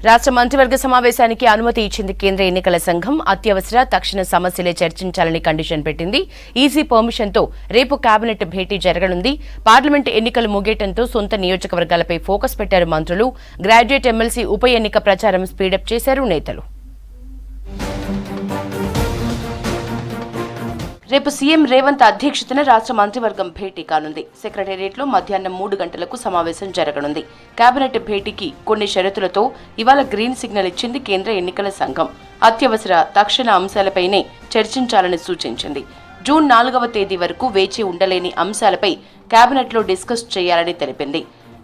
రాష్ట్ర మంత్రివర్గ సమావేశానికి అనుమతి ఇచ్చింది కేంద్ర ఎన్నికల సంఘం. అత్యవసర తక్షణ సమస్యలే చర్చించాలని కండిషన్ పెట్టింది. ఈసీ పర్మిషన్తో రేపు కేబినెట్ భేటీ జరగనుంది. పార్లమెంట్ ఎన్నికలు ముగియటంతో సొంత నియోజకవర్గాలపై ఫోకస్ పెట్టారు మంత్రులు. గ్రాడ్యుయేట్ ఎమ్మెల్సీ ఉప ఎన్నిక ప్రచారం స్పీడప్ చేశారు నేతలు. రేపు సీఎం రేవంత్ అధ్యక్షతన రాష్ట్ర మంత్రివర్గం భేటీ కానుంది. సెక్రటేరియట్లో మధ్యాహ్నం 3 గంటలకు సమావేశం జరగనుంది. కేబినెట్ భేటీకి కొన్ని షరతులతో ఇవాళ గ్రీన్ సిగ్నల్ ఇచ్చింది కేంద్ర ఎన్నికల సంఘం. అత్యవసర తక్షణ అంశాలపైనే చర్చించాలని సూచించింది. జూన్ 4వ తేదీ వరకు వేచి ఉండలేని అంశాలపై కేబినెట్లో డిస్కస్ చేయాలని తెలిపింది.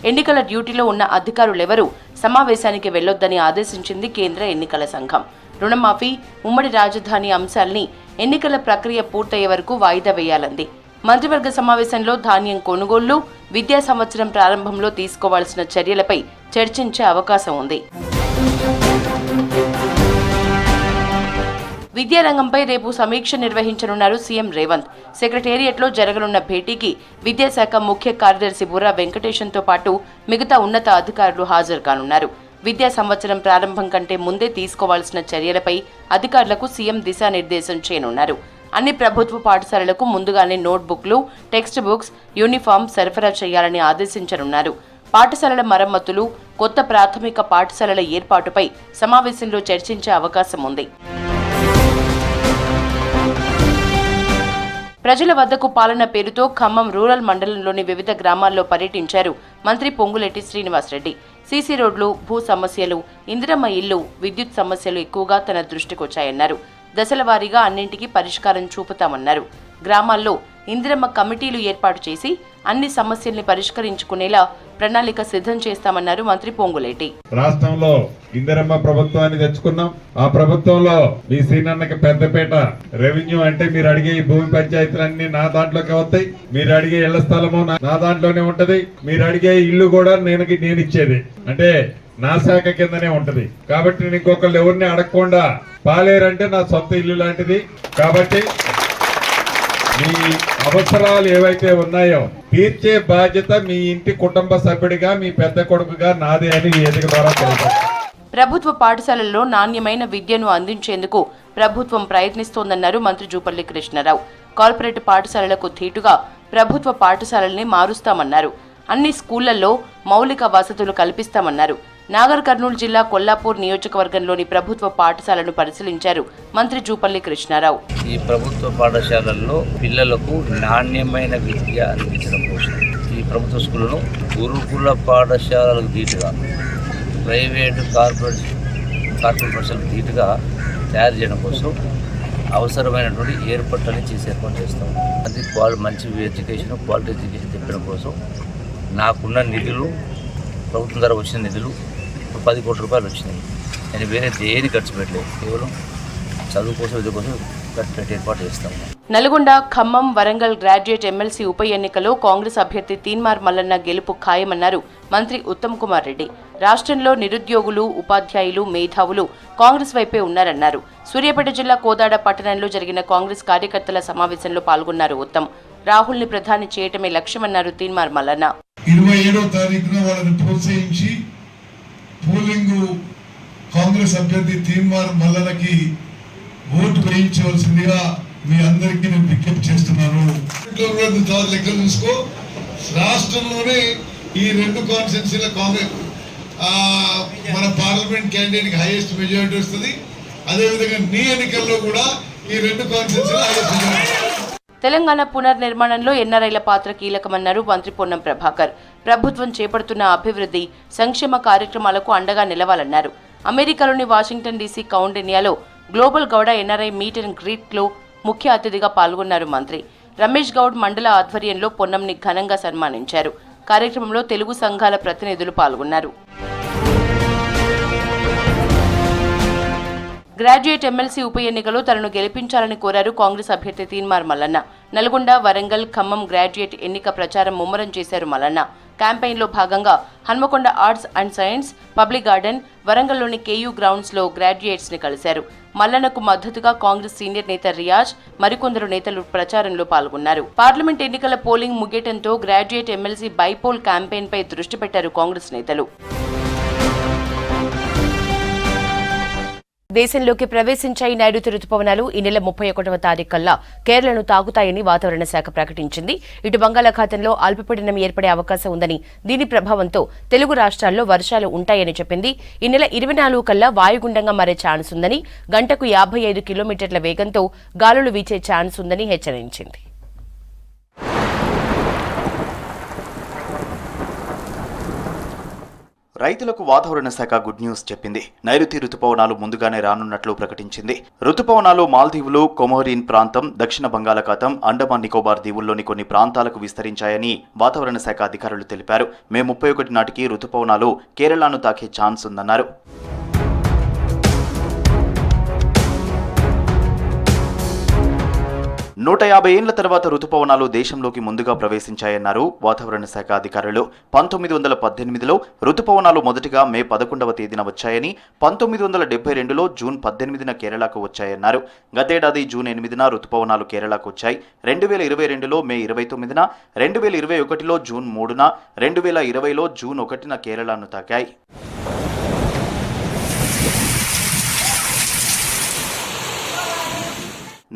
ఎన్నికల డ్యూటీలో ఉన్న అధికారులెవరూ సమావేశానికి వెళ్లొద్దని ఆదేశించింది కేంద్ర ఎన్నికల సంఘం. రుణమాఫీ, ఉమ్మడి రాజధాని అంశాల్ని ఎన్నికల ప్రక్రియ పూర్తయ్యే వరకు వాయిదా వేయాలంది. మంత్రివర్గ సమావేశంలో ధాన్యం కొనుగోళ్లు, విద్యా సంవత్సరం ప్రారంభంలో తీసుకోవాల్సిన చర్యలపై చర్చించే అవకాశం ఉంది. విద్యారంగంపై రేపు సమీక్ష నిర్వహించనున్నారు సీఎం రేవంత్. సెక్రటేరియట్లో జరగనున్న భేటీకి విద్యాశాఖ ముఖ్య కార్యదర్శి బుర్రా వెంకటేశంతో పాటు మిగతా ఉన్నత అధికారులు హాజరు కానున్నారు. విద్యా సంవత్సరం ప్రారంభం కంటే ముందే తీసుకోవాల్సిన చర్యలపై అధికారులకు సీఎం దిశానిర్దేశం చేయనున్నారు. అన్ని ప్రభుత్వ పాఠశాలలకు ముందుగానే నోట్బుక్లు, టెక్స్ట్ బుక్స్, యూనిఫామ్ సరఫరా చేయాలని ఆదేశించనున్నారు. పాఠశాలల మరమ్మతులు, కొత్త ప్రాథమిక పాఠశాలల ఏర్పాటుపై సమావేశంలో చర్చించే అవకాశం ఉంది. ప్రజల వద్దకు పాలన పేరుతో ఖమ్మం రూరల్ మండలంలోని వివిధ గ్రామాల్లో పర్యటించారు మంత్రి పొంగులేటి శ్రీనివాసరెడ్డి. సీసీ రోడ్లు, భూ సమస్యలు, ఇందిరమ్మ ఇల్లు, విద్యుత్ సమస్యలు ఎక్కువగా తన దృష్టికొచ్చాయన్నారు. దశల వారీగా అన్నింటికీ పరిష్కారం చూపుతామన్నారు. గ్రామాల్లో ఇందిరమ్మ కమిటీలు ఏర్పాటు చేసి అన్ని సమస్యల్ని పరిష్కరించుకునేలా ప్రణాళిక సిద్ధం చేస్తామన్నారు మంత్రి పొంగులేటి. రాష్ట్రంలో ఇందిరమ్మ ప్రభుత్వాన్ని తెచ్చుకున్నాం. ఆ ప్రభుత్వంలో మీ సీనన్నకి పెద్దపేట రెవెన్యూ అంటే మీరు అడిగే ఈ భూమి పంచాయతీలన్నీ నా దాంట్లోకి వస్తాయి. మీరు అడిగే ఇళ్ల స్థలము నా దాంట్లోనే ఉంటది. మీరు అడిగే ఇల్లు కూడా నేను ఇచ్చేది అంటే నా శాఖ కిందనే ఉంటది. కాబట్టి నేను ఇంకొకళ్ళు ఎవరిని అడగకుండా పాలేరంటే నా సొంత ఇల్లు లాంటిది. కాబట్టి మీ అవసరాలు ఏవైతే ఉన్నాయో తీర్చే బాధ్యత మీ ఇంటి కుటుంబ సభ్యుడిగా, మీ పెద్ద కొడుకుగా నాదే అని వేదిక ద్వారా తెలుసు. ప్రభుత్వ పాఠశాలల్లో నాణ్యమైన విద్యను అందించేందుకు ప్రభుత్వం ప్రయత్నిస్తోందన్నారు మంత్రి జూపల్లి కృష్ణారావు. కార్పొరేట్ పాఠశాలలకు ధీటుగా ప్రభుత్వ పాఠశాలల్ని మారుస్తామన్నారు. అన్ని స్కూళ్లలో మౌలిక వసతులు కల్పిస్తామన్నారు. నాగర్ కర్నూలు జిల్లా కొల్లాపూర్ నియోజకవర్గంలోని ప్రభుత్వ పాఠశాలను పరిశీలించారు మంత్రి జూపల్లి కృష్ణారావు. ఈ ప్రభుత్వ పాఠశాలల్లో పిల్లలకు నాణ్యమైన విద్య అందించడం కోసం ఈ ప్రభుత్వ స్కూళ్లను గురుకుల పాఠశాలలకు ధీటుగా, ప్రైవేటు కార్పొరేట్ పాఠశాలకు ధీటుగా తయారు చేయడం కోసం అవసరమైనటువంటి ఏర్పాట్లని ఏర్పాటు చేస్తాం. అది మంచి ఎడ్యుకేషన్, క్వాలిటీ ఎడ్యుకేషన్ చెప్పడం కోసం నాకున్న నిధులు, ప్రభుత్వం ద్వారా వచ్చిన నిధులు 10 కోట్ల రూపాయలు వచ్చినాయి. నేను వేరే దేని ఖర్చు పెట్టలేదు, కేవలం చదువు కోసం, విద్య కోసం ఏర్పాటు చేస్తాం. నల్గొండ, ఖమ్మం, వరంగల్ గ్రాడ్యుయేట్ ఎమ్మెల్సీ ఉప ఎన్నికలో కాంగ్రెస్ అభ్యర్థి తీన్మార్ మల్లన్న గెలుపు ఖాయమన్నారు మంత్రి ఉత్తమ్ కుమార్ రెడ్డి. రాష్ట్రంలో నిరుద్యోగులు, ఉపాధ్యాయులు, మేధావులు కాంగ్రెస్ వైపే ఉన్నారన్నారు. సూర్యాపేట జిల్లా కోదాడ పట్టణంలో జరిగిన కాంగ్రెస్ కార్యకర్తల సమావేశంలో పాల్గొన్నారు ఉత్తమ్. రాహుల్ని ప్రధాని చేయటమే లక్ష్యమన్నారు తీన్మార్ మల్లన్న. 27వ తారీఖున వాళ్ళని ప్రోత్సహించి పోలింగ్ కాంగ్రెస్ అభ్యర్థి తీన్మార్ మల్లన్నకి ఓటు వేయించవలసిందిగా మీ అందరికీ నేను విజ్ఞప్తి చేస్తున్నాను. లెక్కలు చూసుకో, రాష్ట్రంలోనే ఈ 2 కాన్స్టిట్యున్సీల కాంగ్రెస్ మన పార్లమెంట్ క్యాండిడేట్ కి హైయెస్ట్ మెజారిటీ వస్తుంది. అదేవిధంగా నీ ఎన్నికల్లో కూడా ఈ 2 కాన్స్టిట్యున్సీల హైయెస్ట్ మెజారిటీ. తెలంగాణ పునర్నిర్మాణంలో ఎన్ఆర్ఐల పాత్ర కీలకమన్నారు మంత్రి పొన్నం ప్రభాకర్. ప్రభుత్వం చేపడుతున్న అభివృద్ధి, సంక్షేమ కార్యక్రమాలకు అండగా నిలవాలన్నారు. అమెరికాలోని వాషింగ్టన్ డీసీ కౌండిన్యాలో global Gouda NRI meet and greet లో ముఖ్య అతిథిగా పాల్గొన్నారు మంత్రి. రమేష్ గౌడ్ మండల ఆధ్వర్యంలో పొన్నంని ఘనంగా సన్మానించారు. కార్యక్రమంలో తెలుగు సంఘాల ప్రతినిధులు పాల్గొన్నారు. గ్రాడ్యుయేట్ ఎమ్మెల్సీ ఉప ఎన్నికలో తనను గెలిపించాలని కోరారు కాంగ్రెస్ అభ్యర్థి తీన్మార్ మల్లన్న. నల్గొండ, వరంగల్, ఖమ్మం గ్రాడ్యుయేట్ ఎన్నిక ప్రచారం ముమ్మరం చేశారు మల్లన్న. క్యాంపెయిన్లో భాగంగా Hanamkonda arts and science public garden, వరంగల్లోని కేయూ గ్రౌండ్స్ లో గ్రాడ్యుయేట్స్ ని కలిశారు. మల్లన్నకు మద్దతుగా కాంగ్రెస్ సీనియర్ నేత రియాజ్, మరికొందరు నేతలు ప్రచారంలో పాల్గొన్నారు. పార్లమెంట్ ఎన్నికల పోలింగ్ ముగియటంతో గ్రాడ్యుయేట్ ఎమ్మెల్సీ బైపోల్ క్యాంపెయిన్ పై దృష్టి పెట్టారు కాంగ్రెస్ నేతలు. దేశంలోకి ప్రవేశించాయి నైరుతి రుతుపవనాలు ఈ నెల 31వ తారీఖు కల్లా కేరళను తాకుతాయని వాతావరణ శాఖ ప్రకటించింది. ఇటు బంగాళాఖాతంలో అల్పపీడనం ఏర్పడే అవకాశం ఉందని, దీని ప్రభావంతో తెలుగు రాష్ట్రాల్లో వర్షాలు ఉంటాయని చెప్పింది. ఈ నెల 24 కల్లా వాయుగుండంగా మారే ఛాన్స్ ఉందని, గంటకు 55 కిలోమీటర్ల వేగంతో గాలులు వీచే ఛాన్స్ ఉందని హెచ్చరించింది. రైతులకు వాతావరణ శాఖ గుడ్ న్యూస్ చెప్పింది. నైరుతి రుతుపవనాలు ముందుగానే రానున్నట్లు ప్రకటించింది. రుతుపవనాలు మాల్దీవులు, కొమోరిన్ ప్రాంతం, దక్షిణ బంగాళాఖాతం, అండమాన్ నికోబార్ దీవుల్లోని కొన్ని ప్రాంతాలకు విస్తరించాయని వాతావరణ శాఖ అధికారులు తెలిపారు. మే 31 నాటికి రుతుపవనాలు కేరళను తాకే ఛాన్స్ ఉందన్నారు. 150 ఏళ్ల తర్వాత రుతుపవనాలు దేశంలోకి ముందుగా ప్రవేశించాయన్నారు వాతావరణ శాఖ అధికారులు. 1918లో రుతుపవనాలు మొదటిగా మే 11వ తేదీన వచ్చాయని, 1972లో జూన్ 18న కేరళకు వచ్చాయన్నారు. గతేడాది జూన్ 8న రుతుపవనాలు కేరళకు వచ్చాయి. 2022లో మే 29న, 2021లో జూన్ 3న, 2020లో జూన్ 1న కేరళను తాకాయి.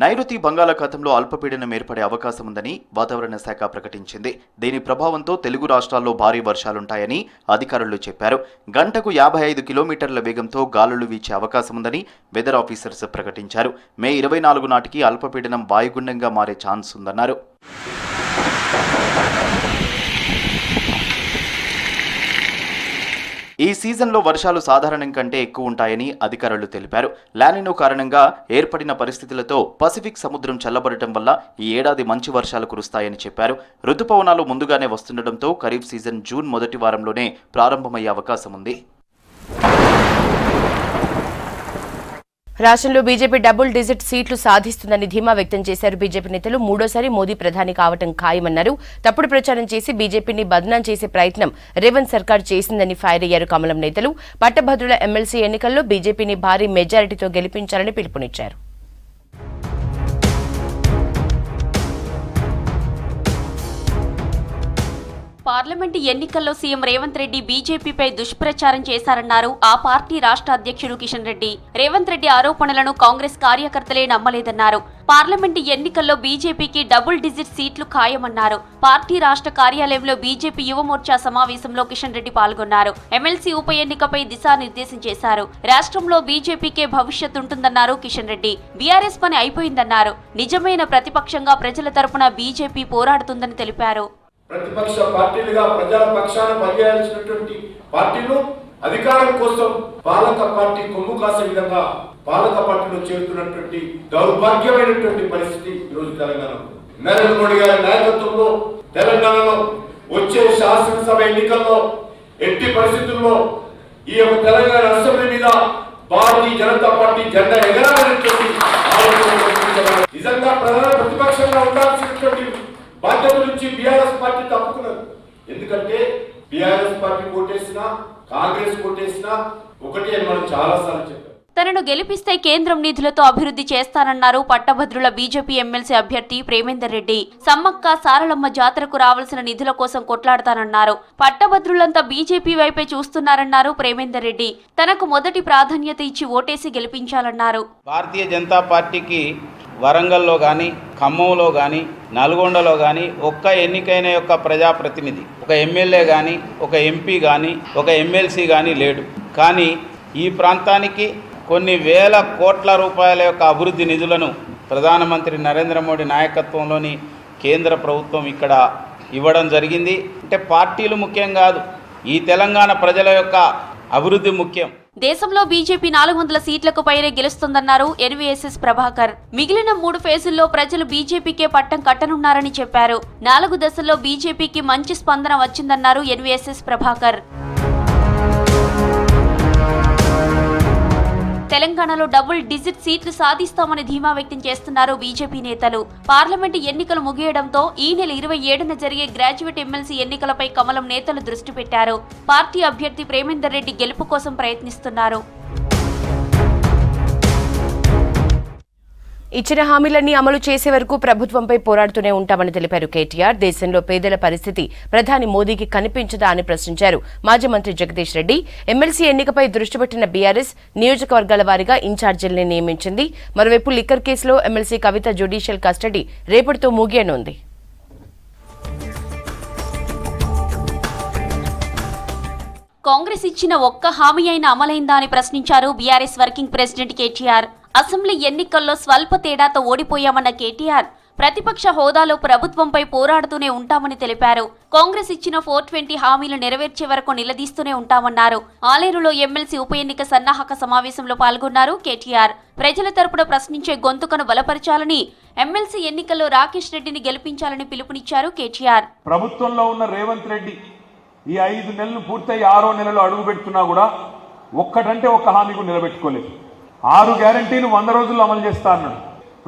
నైరుతి బంగాళాఖాతంలో అల్పపీడనం ఏర్పడే అవకాశం ఉందని వాతావరణ శాఖ ప్రకటించింది. దీని ప్రభావంతో తెలుగు రాష్ట్రాల్లో భారీ వర్షాలుంటాయని అధికారులు చెప్పారు. గంటకు 55 కిలోమీటర్ల వేగంతో గాలులు వీచే అవకాశం ఉందని వెదర్ ఆఫీసర్స్ ప్రకటించారు. మే 24 నాటికి అల్పపీడనం వాయుగుండంగా మారే ఛాన్స్ ఉందన్నారు. ఈ సీజన్లో వర్షాలు సాధారణం కంటే ఎక్కువ ఉంటాయని అధికారులు తెలిపారు. లానినో కారణంగా ఏర్పడిన పరిస్థితులతో పసిఫిక్ సముద్రం చల్లబడటం వల్ల ఈ ఏడాది మంచి వర్షాలు కురుస్తాయని చెప్పారు. రుతుపవనాలు ముందుగానే వస్తుండటంతో ఖరీఫ్ సీజన్ జూన్ మొదటి వారంలోనే ప్రారంభమయ్యే అవకాశం ఉంది. రాష్ట్రంలో బీజేపీ డబుల్ డిజిట్ సీట్లు సాధిస్తుందని ధీమా వ్యక్తం చేశారు. బీజేపీ నేతలు మూడోసారి మోదీ ప్రధాని కావటం ఖాయమన్నారు. తప్పుడు ప్రచారం చేసి బీజేపీని బదనాం చేసే ప్రయత్నం రేవంత్ సర్కార్ చేసిందని ఫైర్ అయ్యారు కమలం నేతలు. పట్టభద్రుల ఎమ్మెల్సీ ఎన్నికల్లో బీజేపీని భారీ మెజారిటీతో గెలిపించాలని పిలుపునిచ్చారు. పార్లమెంటు ఎన్నికల్లో సీఎం రేవంత్ రెడ్డి బీజేపీపై దుష్ప్రచారం చేశారన్నారు ఆ పార్టీ రాష్ట్ర అధ్యక్షుడు కిషన్ రెడ్డి. రేవంత్ రెడ్డి ఆరోపణలను కాంగ్రెస్ కార్యకర్తలే నమ్మలేదన్నారు. పార్లమెంటు ఎన్నికల్లో బీజేపీకి డబుల్ డిజిట్ సీట్లు ఖాయమన్నారు. పార్టీ రాష్ట్ర కార్యాలయంలో బీజేపీ యువమోర్చా సమావేశంలో కిషన్ రెడ్డి పాల్గొన్నారు. ఎమ్మెల్సీ ఉప ఎన్నికపై దిశానిర్దేశం చేశారు. రాష్ట్రంలో బీజేపీకే భవిష్యత్ ఉంటుందన్నారు కిషన్ రెడ్డి. బీఆర్ఎస్ పని అయిపోయిందన్నారు. నిజమైన ప్రతిపక్షంగా ప్రజల తరపున బీజేపీ పోరాడుతుందని తెలిపారు. ప్రతిపక్ష పార్టీలుగా ప్రజల పక్షాన పనిచేయాల్సినటువంటి పార్టీలు అధికారం కోసం పాలక పార్టీ కొమ్ము కాసే విధంగా పాలక పార్టీలో చేరుతున్నటువంటి దౌర్భాగ్యమైనటువంటి పరిస్థితి ఈరోజు తెలంగాణలో. నరేంద్ర మోడీ గారి నాయకత్వంలో తెలంగాణలో వచ్చే శాసనసభ ఎన్నికల్లో ఎట్టి పరిస్థితుల్లో ఈ యొక్క తెలంగాణ అసెంబ్లీ మీద భారతీయ జనతా పార్టీ జెండా ఎగరాలనేటువంటి ఆలోచన. నిజంగా ప్రధాన ప్రతిపక్షంగా ఉండాల్సినటువంటి బాధ్యత నుంచి బీఆర్ఎస్ పార్టీ తప్పుకున్నారు. ఎందుకంటే బీఆర్ఎస్ పార్టీ కోటేసినా కాంగ్రెస్ కోటేసినా ఒకటి అని మనం చాలా సార్లు చెప్పారు. తనను గెలిపిస్తే కేంద్రం నిధులతో అభివృద్ధి చేస్తానన్నారు పట్టభద్రుల బీజేపీ ఎమ్మెల్సీ అభ్యర్థి ప్రేమేందర్ రెడ్డి. సమ్మక్క సారలమ్మ జాతరకు రావాల్సిన నిధుల కోసం కొట్లాడతానన్నారు. పట్టభద్రులంతా బీజేపీ వైపే చూస్తున్నారన్నారు ప్రేమేందర్ రెడ్డి. తనకు మొదటి ప్రాధాన్యత ఇచ్చి ఓటేసి గెలిపించాలన్నారు. భారతీయ జనతా పార్టీకి వరంగల్లో కానీ, ఖమ్మంలో కానీ, నల్గొండలో కానీ ఒక్క ఎన్నికైన యొక్క ప్రజాప్రతినిధి, ఒక ఎమ్మెల్యే కానీ, ఒక ఎంపీ కానీ, ఒక ఎమ్మెల్సీ కానీ లేడు. కానీ ఈ ప్రాంతానికి కొన్ని వేల కోట్ల రూపాయల యొక్క అభివృద్ధి నిధులను ప్రధానమంత్రి నరేంద్ర మోడీ నాయకత్వంలోని కేంద్ర ప్రభుత్వం ఇక్కడ ఇవ్వడం జరిగింది. అంటే పార్టీలు ముఖ్యం కాదు, ఈ తెలంగాణ ప్రజల యొక్క అభివృద్ధి ముఖ్యం. దేశంలో బీజేపీ 400 సీట్లకు పైనే గెలుస్తుందన్నారు ఎన్వీఎస్ఎస్ ప్రభాకర్. మిగిలిన 3 ఫేజుల్లో ప్రజలు బీజేపీకే పట్టం కట్టనున్నారని చెప్పారు. 4 దశల్లో బీజేపీకి మంచి స్పందన వచ్చిందన్నారు ఎన్వీఎస్ఎస్ ప్రభాకర్. తెలంగాణలో డబుల్ డిజిట్ సీట్లు సాధిస్తామని ధీమా వ్యక్తం చేస్తున్నారు బీజేపీ నేతలు. పార్లమెంటు ఎన్నికలు ముగియడంతో ఈ నెల 27న జరిగే గ్రాడ్యుయేట్ ఎమ్మెల్సీ ఎన్నికలపై కమలం నేతలు దృష్టి పెట్టారు. పార్టీ అభ్యర్థి ప్రేమేందర్ రెడ్డి గెలుపు కోసం ప్రయత్నిస్తున్నారు. ఇచ్చిన హామీలన్నీ అమలు చేసే వరకు ప్రభుత్వంపై పోరాడుతూనే ఉంటామని తెలిపారు కేటీఆర్. దేశంలో పేదల పరిస్థితి ప్రధాని మోదీకి కనిపించదా అని ప్రశ్నించారు మాజీ మంత్రి జగదీష్ రెడ్డి. ఎమ్మెల్సీ ఎన్నికపై దృష్టి పెట్టిన బీఆర్ఎస్ నియోజకవర్గాల వారీగా ఇన్ఛార్జీల్ని నియమించింది. మరోవైపు లిక్కర్ కేసులో ఎమ్మెల్సీ కవిత జ్యుడిషియల్ కస్టడీ రేపటితో ముగియనుంది. కాంగ్రెస్ ఇచ్చిన ఒక్క హామీ అయినా అమలైందా అని ప్రశ్నించారు BRS working president KTR. Assembly ఎన్నికల్లో స్వల్ప తేడాతో ఓడిపోయామన్న కేటీఆర్ ప్రతిపక్ష హోదాలో ప్రభుత్వంపై పోరాడుతూనే ఉంటామని తెలిపారు. కాంగ్రెస్ ఇచ్చిన 420 హామీలు నెరవేర్చే వరకు నిలదీస్తూనే ఉంటామన్నారు. ఆలేరులో ఎమ్మెల్సీ ఉప ఎన్నిక సన్నాహక సమావేశంలో పాల్గొన్నారు కేటీఆర్. ప్రజల తరపున ప్రశ్నించే గొంతుకను బలపరచాలని, ఎమ్మెల్సీ ఎన్నికల్లో రాకేష్ రెడ్డిని గెలిపించాలని పిలుపునిచ్చారు కేటీఆర్. ప్రభుత్వంలో ఉన్న రేవంత్ రెడ్డి ఈ 5 నెలలు పూర్తయి 6వ నెలలో అడుగు పెడుతున్నా కూడా ఒక్కటంటే ఒక్క హామీ కూడా నిలబెట్టుకోలేదు. 6 గ్యారంటీలు 100 రోజుల్లో అమలు చేస్తా అన్నాడు.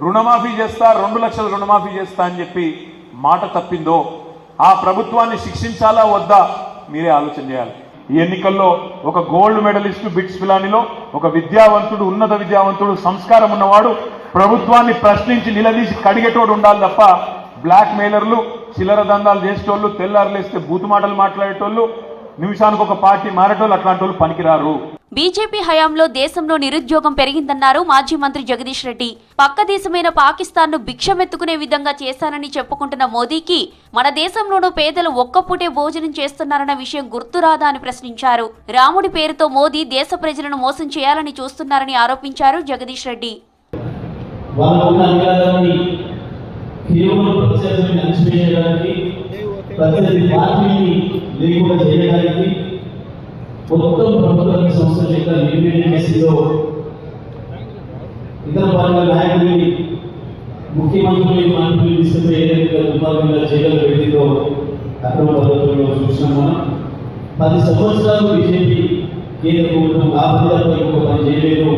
రుణమాఫీ చేస్తా, 2 లక్షల రుణమాఫీ చేస్తా అని చెప్పి మాట తప్పిందో ఆ ప్రభుత్వాన్ని శిక్షించాలా వద్దా మీరే ఆలోచన చేయాలి. ఈ ఎన్నికల్లో ఒక గోల్డ్ మెడలిస్టు బిట్స్ పిలానిలో ఒక విద్యావంతుడు, ఉన్నత విద్యావంతుడు, సంస్కారం ఉన్నవాడు ప్రభుత్వాన్ని ప్రశ్నించి నిలదీసి కడిగేటోడు ఉండాలి తప్ప బ్లాక్ మెయిలర్లు, చిల్లర దందాలు చేసేటోళ్ళు, తెల్లారులేస్తే బూతు మాటలు మాట్లాడేటోళ్ళు, నిమిషానికి ఒక పార్టీ మారేటోళ్ళు అట్లాంటి వాళ్ళు పనికిరారు. బీజేపీ హయాంలో దేశంలో నిరుద్యోగం పెరిగిందన్నారు మాజీ మంత్రి జగదీష్ రెడ్డి. పక్క దేశమైన పాకిస్తాన్ను భిక్షమెత్తుకునే విధంగా చేశానని చెప్పుకుంటున్న మోదీకి మన దేశంలోనూ పేదలు ఒక్కపూటే భోజనం చేస్తున్నారన్న విషయం గుర్తురాదా అని ప్రశ్నించారు. రాముడి పేరుతో మోదీ దేశ ప్రజలను మోసం చేయాలని చూస్తున్నారని ఆరోపించారు జగదీష్ రెడ్డి. మొత్తం ప్రభుత్వానికి సంస్థల యొక్క నిర్వీర్యం చేసిందో, ఇతర పార్టీల నాయకుల్ని, ముఖ్యమంత్రులు, మంత్రులు తీసుకుని ఏదైతే విభాగంగా జైలు పెట్టిందో అక్రమ పద్ధతుల్లో చూసినాం. మనం 10 సంవత్సరాలు బీజేపీ కేంద్ర ప్రభుత్వం ఆ పద్ధతిలో ఇంకో పని చేయలేదు.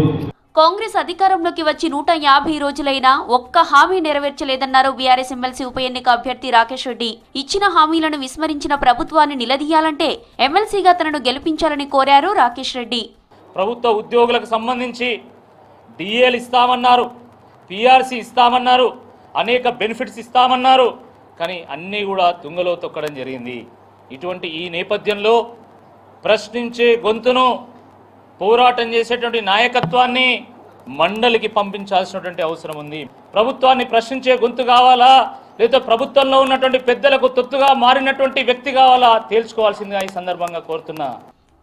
కాంగ్రెస్ అధికారంలోకి వచ్చి 150 రోజులైనా ఒక్క హామీ నెరవేర్చలేదన్నారు బీఆర్ఎస్ ఎమ్మెల్సీ ఉప ఎన్నిక అభ్యర్థి రాకేష్ రెడ్డి. ఇచ్చిన హామీలను విస్మరించిన ప్రభుత్వాన్ని నిలదీయాలంటే ఎమ్మెల్సీగా తనను గెలిపించాలని కోరారు రాకేష్ రెడ్డి. ప్రభుత్వ ఉద్యోగులకు సంబంధించి డిఏలు ఇస్తామన్నారు, పిఆర్సీ ఇస్తామన్నారు, అనేక బెనిఫిట్స్ ఇస్తామన్నారు. కానీ అన్నీ కూడా తుంగలో తొక్కడం జరిగింది. ఇటువంటి ఈ నేపథ్యంలో ప్రశ్నించే గొంతును, పోరాటం చేసేటువంటి నాయకత్వాన్ని మండలికి పంపించాల్సినటువంటి అవసరం ఉంది. ప్రభుత్వాన్ని ప్రశ్నించే గొంతు కావాలా, లేదా ప్రభుత్వంలో ఉన్నటువంటి పెద్దలకు తొత్తుగా మారినటువంటి వ్యక్తి కావాలా తేల్చుకోవాల్సిందిగా ఈ సందర్భంగా కోరుతున్నా.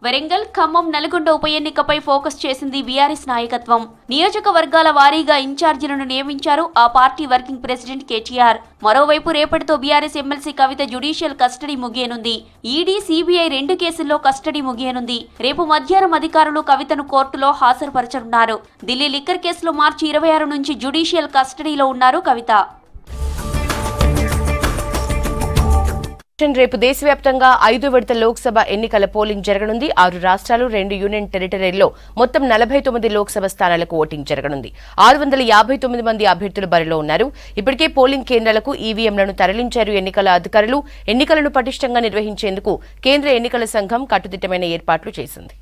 వరంగల్, ఖమ్మం, నల్గొండ ఉప ఎన్నికపై ఫోకస్ చేసింది బీఆర్ఎస్ నాయకత్వం. నియోజకవర్గాల వారీగా ఇన్ఛార్జీలను నియమించారు ఆ పార్టీ వర్కింగ్ ప్రెసిడెంట్ కేటీఆర్. మరోవైపు రేపటితో బీఆర్ఎస్ ఎమ్మెల్సీ కవిత జ్యుడిషియల్ కస్టడీ ముగియనుంది. ఈడీ, సిబిఐ 2 కేసుల్లో కస్టడీ ముగియనుంది. రేపు మధ్యాహ్నం అధికారులు కవితను కోర్టులో హాజరుపరచనున్నారు. ఢిల్లీ లిక్కర్ కేసులో మార్చి 26 నుంచి జ్యుడిషియల్ కస్టడీలో ఉన్నారు కవిత. రేపు దేశవ్యాప్తంగా 5 విడత లోక్సభ ఎన్నికల పోలింగ్ జరగనుంది. 6 రాష్ట్రాలు, 2 యూనియన్ టెరిటరీల్లో మొత్తం 49 లోక్సభ స్థానాలకు ఓటింగ్ జరగనుంది. 659 మంది అభ్యర్థులు బరిలో ఉన్నారు. ఇప్పటికే పోలింగ్ కేంద్రాలకు ఈవీఎంలను తరలించారు ఎన్నికల అధికారులు. ఎన్నికలను పటిష్టంగా నిర్వహించేందుకు కేంద్ర ఎన్నికల సంఘం కట్టుదిట్టమైన ఏర్పాట్లు చేసింది.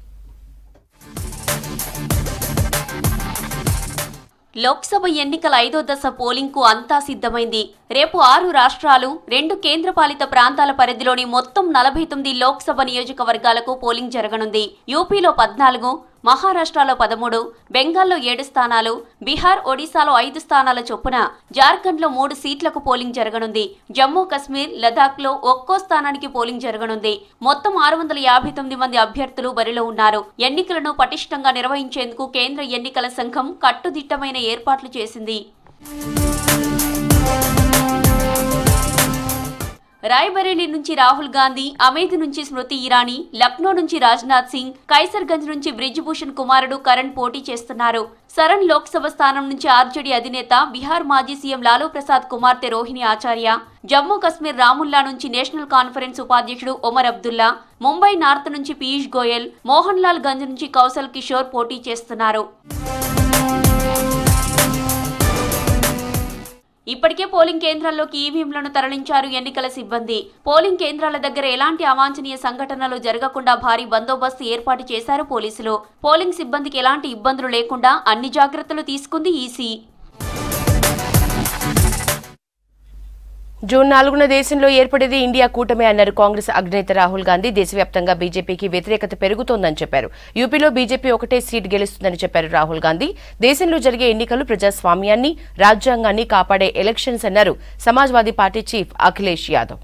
లోక్సభ ఎన్నికల 5వ దశ పోలింగ్ కు అంతా సిద్ధమైంది. రేపు 6 రాష్ట్రాలు, 2 కేంద్రపాలిత ప్రాంతాల పరిధిలోని మొత్తం 49 లోక్సభ నియోజకవర్గాలకు పోలింగ్ జరగనుంది. యూపీలో 14, మహారాష్ట్రలో 13, బెంగాల్లో 7 స్థానాలు, బీహార్, ఒడిశాలో 5 స్థానాల చొప్పున, జార్ఖండ్లో 3 సీట్లకు పోలింగ్ జరగనుంది. జమ్మూ కశ్మీర్, లదాఖ్లో ఒక్కో స్థానానికి పోలింగ్ జరగనుంది. మొత్తం 659 మంది అభ్యర్థులు బరిలో ఉన్నారు. ఎన్నికలను పటిష్టంగా నిర్వహించేందుకు కేంద్ర ఎన్నికల సంఘం కట్టుదిట్టమైన ఏర్పాట్లు చేసింది. రాయ్బరేలీ నుంచి రాహుల్ గాంధీ, అమేథ్ నుంచి స్మృతి ఇరానీ, లక్నో నుంచి రాజ్నాథ్ సింగ్, కైసర్గంజ్ నుంచి బ్రిజ్భూషణ్ కుమారుడు కరణ్ పోటీ చేస్తున్నారు. సరన్ లోక్సభ స్థానం నుంచి ఆర్జేడీ అధినేత, బీహార్ మాజీ సీఎం లాలూ ప్రసాద్ కుమార్తె రోహిణి ఆచార్య, జమ్మూ కశ్మీర్ రాముల్లా నుంచి నేషనల్ కాన్ఫరెన్స్ ఉపాధ్యక్షుడు ఒమర్ అబ్దుల్లా, ముంబై నార్త్ నుంచి పీయూష్ గోయల్, మోహన్ లాల్ గంజ్ నుంచి కౌశల్ కిషోర్ పోటీ చేస్తున్నారు. ఇప్పటికే పోలింగ్ కేంద్రాల్లోకి ఈవీఎంలను తరలించారు ఎన్నికల సిబ్బంది. పోలింగ్ కేంద్రాల దగ్గర ఎలాంటి అవాంఛనీయ సంఘటనలు జరగకుండా భారీ బందోబస్తు ఏర్పాటు చేశారు పోలీసులు. పోలింగ్ సిబ్బందికి ఎలాంటి ఇబ్బందులు లేకుండా అన్ని జాగ్రత్తలు తీసుకుంది ఈసీ. జూన్ 4న దేశంలో ఏర్పడేది ఇండియా కూటమి అన్నారు కాంగ్రెస్ అగ్రనేత రాహుల్ గాంధీ. దేశవ్యాప్తంగా బీజేపీకి వ్యతిరేకత పెరుగుతోందని చెప్పారు. యూపీలో బీజేపీ ఒకటే సీట్ గెలుస్తుందని చెప్పారు రాహుల్ గాంధీ. దేశంలో జరిగే ఎన్నికలు ప్రజాస్వామ్యాన్ని, రాజ్యాంగాన్ని కాపాడే ఎలక్షన్స్ అన్నారు సమాజ్వాదీ పార్టీ చీఫ్ అఖిలేష్ యాదవ్.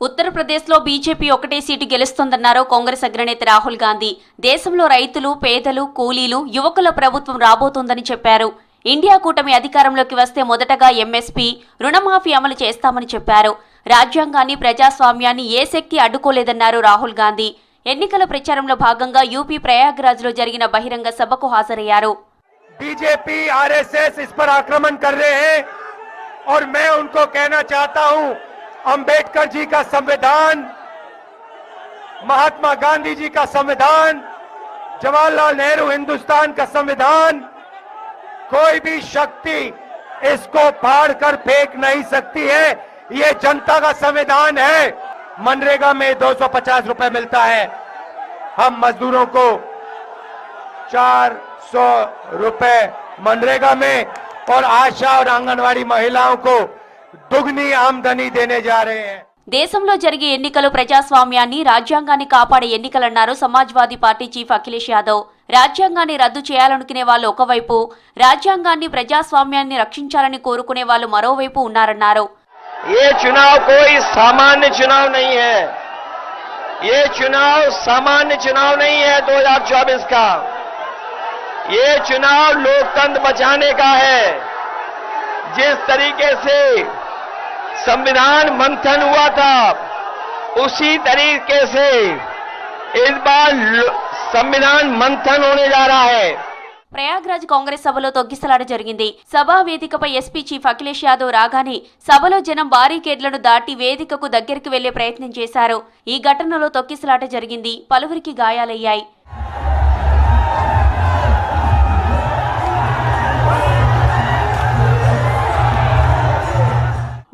ఉత్తరప్రదేశ్లో బీజేపీ ఒకటే సీటు గెలుస్తోందన్నారు కాంగ్రెస్ అగ్రనేత రాహుల్ గాంధీ. దేశంలో రైతులు, పేదలు, కూలీలు, యువకుల ప్రభుత్వం రాబోతోందని చెప్పారు. ఇండియా కూటమి అధికారంలోకి వస్తే మొదటగా ఎంఎస్పీ, రుణమాఫీ అమలు చేస్తామని చెప్పారు. రాజ్యాంగాన్ని, ప్రజాస్వామ్యాన్ని ఏ శక్తి అడ్డుకోలేదన్నారు రాహుల్ గాంధీ. ఎన్నికల ప్రచారంలో భాగంగా యూపీ ప్రయాగ్రాజ్లో జరిగిన బహిరంగ సభకు హాజరయ్యారు. बीजेपी आरएसएस इस पर आक्रमण कर रहे हैं और मैं उनको कहना चाहता हूं, अंबेडकर जी का संविधान, महात्मा गांधी जी का संविधान, जवाहरलाल नेहरू हिंदुस्तान का संविधान, कोई भी शक्ति इसको फाड़ कर फेंक नहीं सकती है. ये जनता का संविधान है. मनरेगा में 250 रुपए मिलता है. हम मजदूरों को 400 रुपए मनरेगा में और आशा और आंगनवाड़ी महिलाओं को दुगनी आमदनी देने जा रहे हैं. దేశంలో జరిగే ఎన్నికలు ప్రజాస్వామ్యాన్ని, రాజ్యాంగాన్ని కాపాడే ఎన్నికలన్నారు సమాజ్వాదీ పార్టీ చీఫ్ అఖిలేష్ యాదవ్. రాజ్యాంగాన్ని రద్దు చేయాలనుకునే వాళ్ళు ఒకవైపు, రాజ్యాంగాన్ని, ప్రజాస్వామ్యాన్ని రక్షించాలని కోరుకునే వాళ్ళు మరోవైపు ఉన్నారన్నారు. ये चुनाव कोई सामान्य चुनाव नहीं है. ये चुनाव सामान्य चुनाव नहीं है 2024 का. ये चुनाव लोकतंत्र बचाने का है. जिस तरीके से संविधान मंथन हुआ था, उसी तरीके से इस बार संविधान मंथन होने जा रहा है. ప్రయాగ్రాజ్ కాంగ్రెస్ సభలో తొగ్గిసలాట జరిగింది. సభా వేదికపై ఎస్పీ చీఫ్ అఖిలేష్ యాదవ్ రాగానే సభలో జనం బారికేడ్లను దాటి వేదికకు దగ్గరికి వెళ్లే ప్రయత్నం చేశారు. ఈ ఘటనలో తొక్కిసలాట జరిగింది. పలువురికి గాయాలయ్యాయి.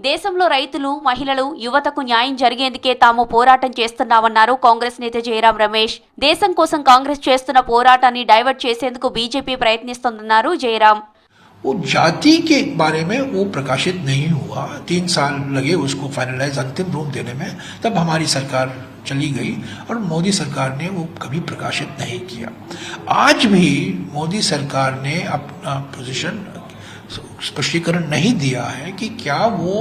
దేశంలో రైతులు, మహిళలు, యువతకు న్యాయం జరిగేందుకే తాము పోరాటం చేస్తున్నామన్నారు కాంగ్రెస్ నేత జయరాం రమేష్. దేశం కోసం కాంగ్రెస్ చేస్తున్న పోరాటాన్ని డైవర్ట్ చేసేందుకు బీజేపీ ప్రయత్నిస్తోందన్నారు జయరాం. वो जाति के बारे में वो प्रकाशित नहीं हुआ. 3 साल लगे उसको फाइनलाइज, अंतिम रूप देने में. तब हमारी सरकार चली गई और मोदी सरकार ने वो कभी प्रकाशित नहीं किया. आज भी मोदी सरकार ने अपना पोजीशन स्पष्टीकरण नहीं दिया है कि क्या वो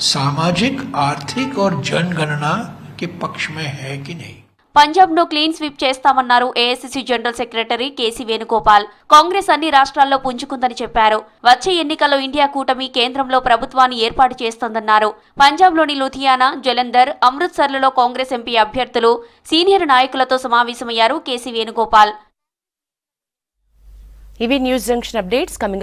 सामाजिक, आर्थिक और जनगणना के पक्ष में है कि नहीं. పంజాబ్ను క్లీన్ స్వీప్ చేస్తామన్నారు AICC general secretary KC Venugopal. Congress అన్ని రాష్ట్రాల్లో పుంజుకుందని చెప్పారు. వచ్చే ఎన్నికల్లో ఇండియా కూటమి కేంద్రంలో ప్రభుత్వాన్ని ఏర్పాటు చేస్తోందన్నారు. పంజాబ్లోని లూధియానా, జలంధర్, అమృత్సర్లలో కాంగ్రెస్ ఎంపీ అభ్యర్థులు, సీనియర్ నాయకులతో సమావేశమయ్యారు కేసీ వేణుగోపాల్. ఇవి న్యూస్ జంక్షన్ అప్డేట్స్.